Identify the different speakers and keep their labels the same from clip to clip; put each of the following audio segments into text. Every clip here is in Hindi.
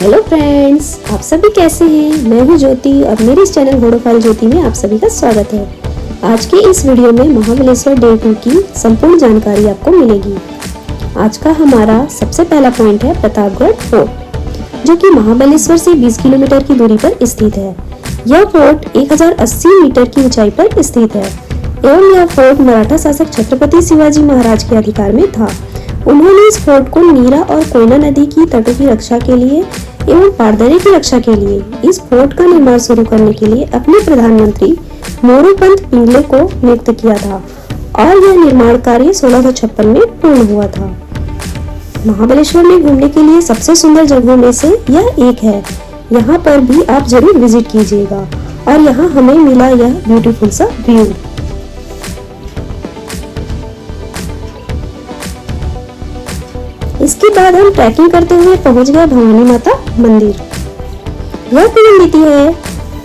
Speaker 1: हेलो फ्रेंड्स, आप सभी कैसे हैं। मैं हूं ज्योति और मेरे इस चैनल घोड़ोफाल ज्योति में आप सभी का स्वागत है। आज के इस वीडियो में महाबलेश्वर डे 2 की संपूर्ण जानकारी आपको मिलेगी। आज का हमारा सबसे पहला पॉइंट है प्रतापगढ़ फोर्ट, जो कि महाबलेश्वर से 20 किलोमीटर की दूरी पर स्थित है। यह फोर्ट 1080 मीटर की ऊंचाई पर स्थित है एवं यह फोर्ट मराठा शासक छत्रपति शिवाजी महाराज के अधिकार में था। उन्होंने इस फोर्ट को नीरा और कोयना नदी की तटों की रक्षा के लिए एवं पारदरे की रक्षा के लिए इस फोर्ट का निर्माण शुरू करने के लिए अपने प्रधानमंत्री मोरोपंत पिंगले को नियुक्त किया था और यह निर्माण कार्य 1656 में पूर्ण हुआ था। महाबलेश्वर में घूमने के लिए सबसे सुंदर जगहों में से यह एक है। यहाँ पर भी आप जरूर विजिट कीजिएगा और यहाँ हमें मिला यह ब्यूटीफुल सा व्यू। इसके बाद हम ट्रैकिंग करते हुए पहुंच गए भवानी माता मंदिर। यह प्रतीति है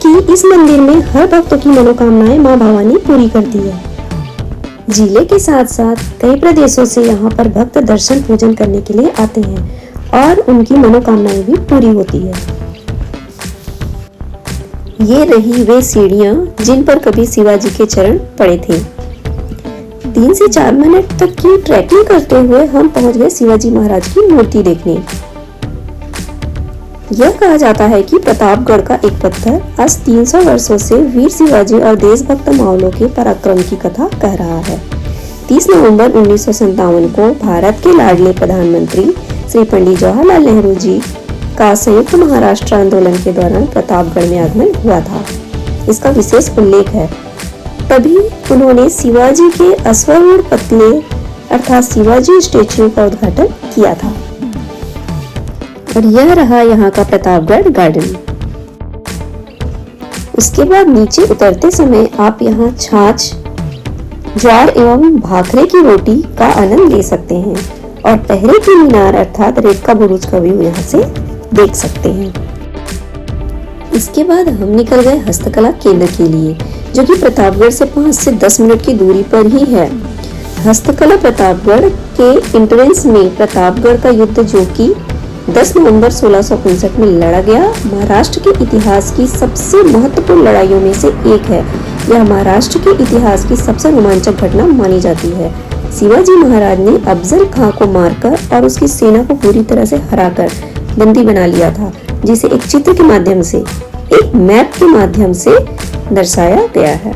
Speaker 1: कि इस मंदिर में हर भक्तों की मनोकामनाएं मां भवानी पूरी करती है। जिले के साथ साथ कई प्रदेशों से यहाँ पर भक्त दर्शन पूजन करने के लिए आते हैं और उनकी मनोकामनाएं भी पूरी होती है। ये रही वे सीढ़ियां जिन पर कभी शिवाजी के चरण पड़े थे। 3 से 4 मिनट तक की ट्रैकिंग करते हुए हम पहुंच गए शिवाजी महाराज की मूर्ति देखने। यह कहा जाता है कि प्रतापगढ़ का एक पत्थर आज 300 वर्षों से वीर शिवाजी और देशभक्त मावलों के पराक्रम की कथा कह रहा है। 30 नवंबर 1957 को भारत के लाडले प्रधानमंत्री श्री पंडित जवाहरलाल नेहरू जी का संयुक्त महाराष्ट्र आंदोलन के दौरान प्रतापगढ़ में आगमन हुआ था। इसका विशेष उल्लेख है। तभी उन्होंने शिवाजी के अश्वारूढ़ पुतले अर्थात शिवाजी स्टेच्यू का उद्घाटन किया था। और यह रहा यहाँ का प्रतापगढ़ गार्डन। उसके बाद नीचे उतरते समय आप यहाँ छाछ, ज्वार एवं भाखरे की रोटी का आनंद ले सकते हैं और टहरे की मीनार अर्थात रेत का बुरुज का व्यू यहाँ से देख सकते हैं। इसके बाद हम निकल गए हस्तकला केंद्र के लिए, जो कि प्रतापगढ़ से 5 से 10 मिनट की दूरी पर ही है। हस्तकला प्रतापगढ़ के एंट्रेंस में प्रतापगढ़ का युद्ध, जो कि 10 नवंबर 1659 में लड़ा गया, महाराष्ट्र के इतिहास की सबसे महत्वपूर्ण लड़ाइयों में से एक है। यह महाराष्ट्र के इतिहास की सबसे रोमांचक घटना मानी जाती है। शिवाजी महाराज ने अफजल खां को मारकर और उसकी सेना को पूरी तरह से हराकर बंदी बना लिया था, जिसे एक चित्र के माध्यम से, एक मैप के माध्यम से दर्शाया गया है।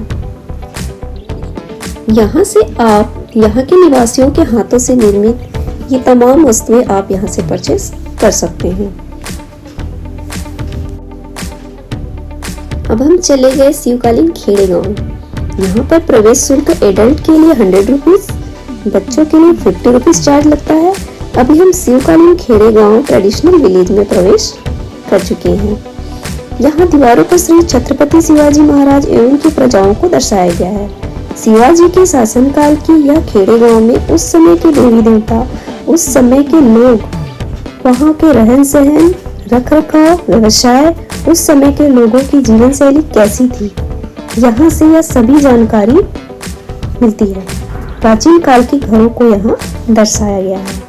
Speaker 1: यहाँ से आप यहाँ के निवासियों के हाथों से निर्मित ये तमाम वस्तुएं आप यहाँ से परचेस कर सकते हैं। अब हम चले गए शिवकालीन खेड़े गांव। यहाँ पर प्रवेश शुल्क एडल्ट के लिए 100 रुपीज, बच्चों के लिए 50 रुपीज चार्ज लगता है। अभी हम शिवकालीन खेड़े गांव ट्रेडिशनल विलेज में प्रवेश कर चुके हैं। यहाँ दीवारों पर श्री छत्रपति शिवाजी महाराज एवं उनकी प्रजाओं को दर्शाया गया है। शिवाजी के शासनकाल की यह खेड़े गांव में उस समय के देवी देवता, उस समय के लोग, वहाँ के रहन सहन, रख रखाव, व्यवसाय, उस समय के लोगों की जीवन शैली कैसी थी, यहाँ से यह सभी जानकारी मिलती है। प्राचीन काल के घरों को यहाँ दर्शाया गया है।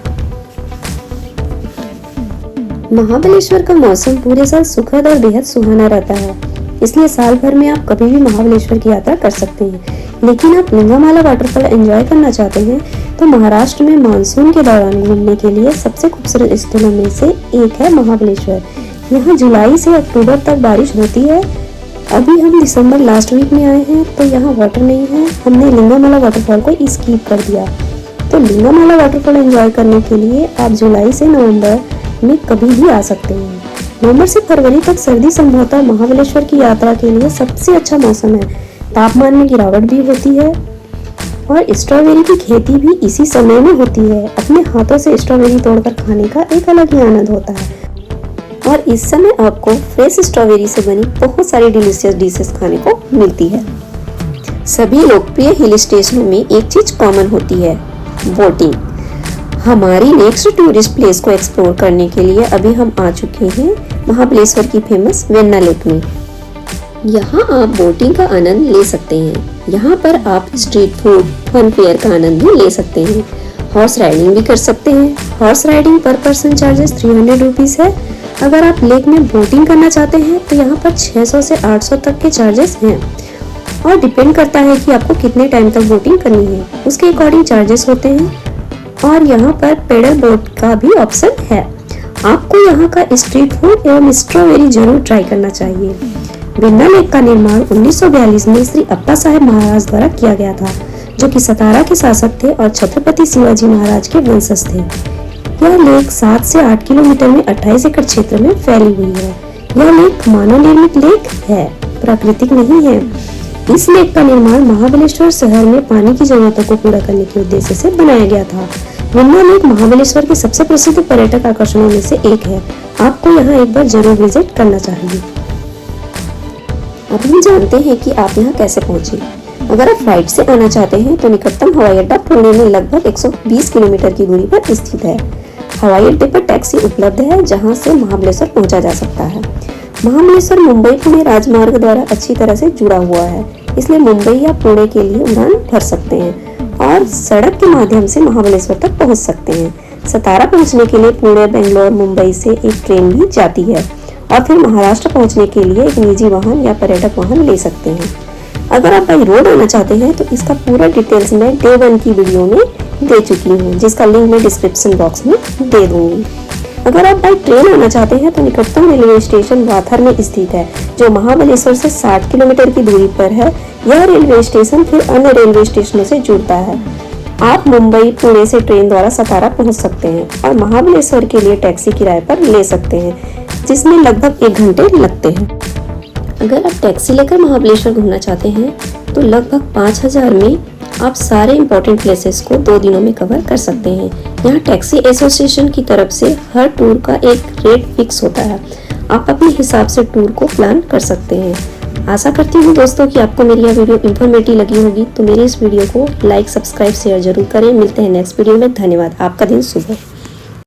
Speaker 1: महाबलेश्वर का मौसम पूरे साल सुखद और बेहद सुहाना रहता है, इसलिए साल भर में आप कभी भी महाबलेश्वर की यात्रा कर सकते हैं। लेकिन आप लिंगामाला वाटरफॉल एंजॉय करना चाहते हैं तो महाराष्ट्र में मानसून के दौरान घूमने के लिए सबसे खूबसूरत स्थलों में से एक है महाबलेश्वर। यहाँ जुलाई से अक्टूबर तक बारिश होती है। अभी हम दिसंबर लास्ट वीक में आए हैं तो यहाँ वाटर नहीं है, हमने लिंगामाला वाटरफॉल को स्किप कर दिया। तो लिंगामाला वाटरफॉल एंजॉय करने के लिए आप जुलाई से नवम्बर में कभी भी आ सकते हैं। नवंबर से फरवरी तक सर्दी संभवतः महाबलेश्वर की यात्रा के लिए सबसे अच्छा मौसम है। तापमान में गिरावट भी होती है और स्ट्रॉबेरी की खेती भी इसी समय में होती है। अपने हाथों से स्ट्रॉबेरी तोड़कर खाने का एक अलग ही आनंद होता है और इस समय आपको फ्रेश स्ट्रॉबेरी से बनी बहुत सारी डिलीशियस डिशेस खाने को मिलती है। सभी लोकप्रिय हिल स्टेशनों में एक चीज कॉमन होती है, बोटिंग। हमारी नेक्स्ट टूरिस्ट प्लेस को एक्सप्लोर करने के लिए अभी हम आ चुके हैं महाबलेश्वर की फेमस वेन्ना लेक में। यहाँ आप बोटिंग का आनंद ले सकते हैं। यहाँ पर आप स्ट्रीट फूड, फन फेयर का आनंद भी ले सकते हैं। हॉर्स राइडिंग भी कर सकते हैं। हॉर्स राइडिंग पर पर्सन चार्जेस 300 रुपीज है अगर आप लेक में बोटिंग करना चाहते हैं तो यहाँ पर 600 से 800 तक के चार्जेस हैं और डिपेंड करता है कि आपको कितने टाइम तक बोटिंग करनी है, उसके अकॉर्डिंग चार्जेस होते हैं। और यहाँ पर पेडल बोट का भी ऑप्शन है। आपको यहाँ का स्ट्रीट फूड एवं स्ट्रॉबेरी जरूर ट्राई करना चाहिए। बिरला लेक का निर्माण 1942 में श्री अप्पा साहेब महाराज द्वारा किया गया था, जो कि सतारा के शासक थे और छत्रपति शिवाजी महाराज के वंशज थे। यह लेक 7 से 8 किलोमीटर में 28 एकड़ क्षेत्र में फैली हुई है। यह लेक मानव निर्मित लेक है, प्राकृतिक नहीं है। इस लेक का निर्माण महाबलेश्वर शहर में पानी की जरूरतों को पूरा करने के उद्देश्य से बनाया गया था। बिरला लेक महाबलेश्वर के सबसे प्रसिद्ध पर्यटक आकर्षणों में से एक है। आपको यहाँ एक बार जरूर विजिट करना चाहिए। अब हम जानते हैं कि आप यहाँ कैसे पहुँचे। अगर आप फ्लाइट से आना चाहते हैं तो निकटतम हवाई अड्डा पुणे में लगभग 120 किलोमीटर की दूरी पर स्थित है। हवाई अड्डे पर टैक्सी उपलब्ध है, जहां से महाबलेश्वर पहुंचा जा सकता है। महाबलेश्वर मुंबई पुणे राजमार्ग द्वारा अच्छी तरह से जुड़ा हुआ है, इसलिए मुंबई या पुणे के लिए उड़ान भर सकते हैं और सड़क के माध्यम से महाबलेश्वर तक पहुंच सकते हैं। सतारा पहुंचने के लिए पुणे, बेंगलोर, मुंबई से एक ट्रेन भी जाती है और फिर महाराष्ट्र पहुंचने के लिए एक निजी वाहन या पर्यटक वाहन ले सकते हैं। अगर आप बाई रोड आना चाहते हैं तो इसका पूरा डिटेल्स मैं डे 1 की वीडियो में दे चुकी हूँ, जिसका लिंक मैं डिस्क्रिप्शन बॉक्स में दे दूंगी। अगर आप बाई ट्रेन आना चाहते हैं तो निकटतम रेलवे स्टेशन वाथर में स्थित है, जो महाबलेश्वर से 60 किलोमीटर की दूरी पर है। यह रेलवे स्टेशन फिर अन्य रेलवे स्टेशनों से जुड़ता है। आप मुंबई पुणे से ट्रेन द्वारा सतारा पहुंच सकते हैं और महाबलेश्वर के लिए टैक्सी किराए पर ले सकते हैं, जिसमें लगभग 1 घंटे लगते हैं। अगर आप टैक्सी लेकर महाबलेश्वर घूमना चाहते हैं तो लगभग 5000 में आप सारे इम्पोर्टेंट प्लेसेस को 2 दिनों में कवर कर सकते हैं। यहाँ टैक्सी एसोसिएशन की तरफ से हर टूर का एक रेट फिक्स होता है। आप अपने हिसाब से टूर को प्लान कर सकते हैं। आशा करती हूँ दोस्तों कि आपको मेरी यह वीडियो इन्फॉर्मेटिव लगी होगी। तो मेरे इस वीडियो को लाइक, सब्सक्राइब, शेयर जरूर करें। मिलते हैं नेक्स्ट वीडियो में। धन्यवाद। आपका दिन शुभ हो।